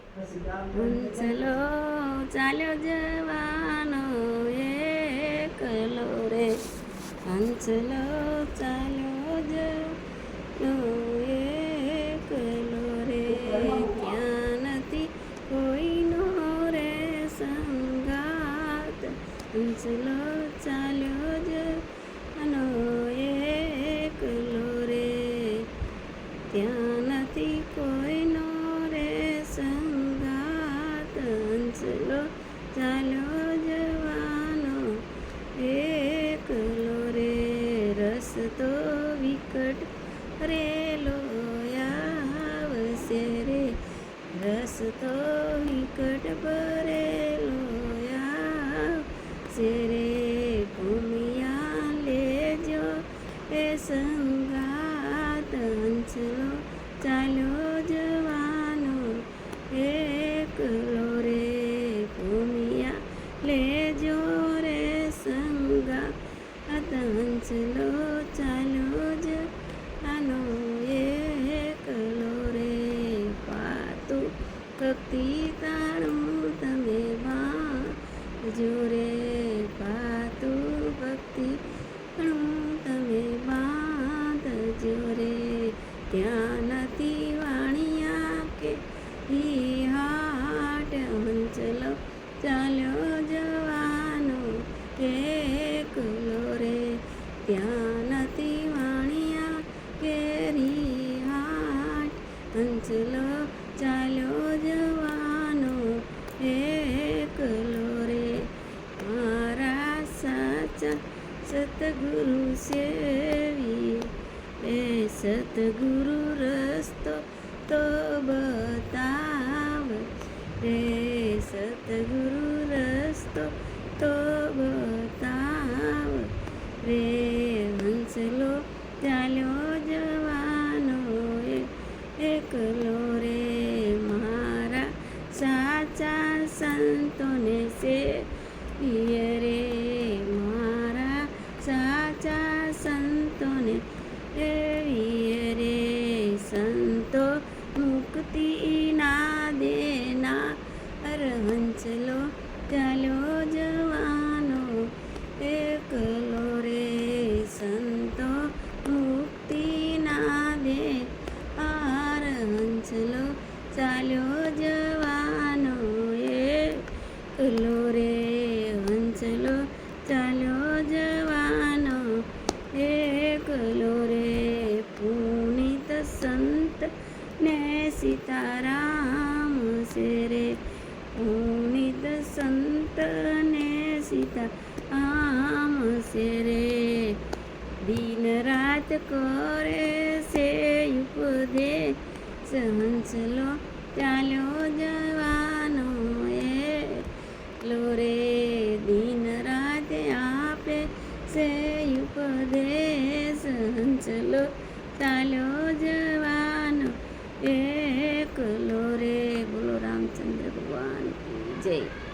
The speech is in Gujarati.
હંસલો ચાલ્યો જવાનો એકલો રે, હંસલો ચાલ્યો જવાનો એકલો રે, ત્યાં નથી કોઈનો રે સંગાત, હંસલો ચાલ્યો જવાનો એકલો રે, ત્યાં નથી કોઈનો રે સંગાત, હંસલો ચાલ્યો જવાનો એકલો રે, રસ્તો વિકટ રેલો આવશે રે, રસ્તો વિકટ ભરેલો આવશે રે, ભૂમિયા લેજો એ સંગાત, હંસલો ચાલ્યો જવાનો એકલો રે, ભૂમિયા લેજો રે સંગાત, હંસલો ચાલ્યો જવાનો એકલો રે, પાતું ભક્તિ તાણું તમે બાંધજો રે, પાતું ભક્તિ તમે બાંધજો રે, ત્યાં નથી વાણિયા કે હાટ, હંસલો ચાલ્યો જવાનો એકલો રે, ત્યાં નથી વાણિયા કેરી હાટ, હંસલો ચાલ્યો જવાનો એકલો રે, મારા સાચા સતગુરુ સેવી એ સતગુરુ રસ્તો તો બતાવ રે, સતગુરુ રસ્તો તો બતાવ રે, હંસલો ચાલ્યો જવાનો એકલો રે, મારા સાચા સંતોને સેવીએ રે, મારા સાચા સંતોને સેવીએ રે, સંતો મુક્તિ ના દેનાર, હંસલો ચાલ્યો જવાનો એકલો રે, સંતો મુક્તિ ના દેનાર, હંસલો ચાલ્યો જવાનો એકલો રે, હંસલો ચાલ્યો જવાનો એકલો રે, પુનિત સંત ને સીતારામ છે રે, પુનિત સંત ને સીતારામ છે રે, દિન રાત કરે છે ઉપદેશ, હંસલો ચાલ્યો જવાનો એકલો રે, દિન રાત આપે છે ઉપદેશ, હંસલો ચાલ્યો જવાનો એકલો રે, બોલો રામચંદ્ર ભગવાન કી જય.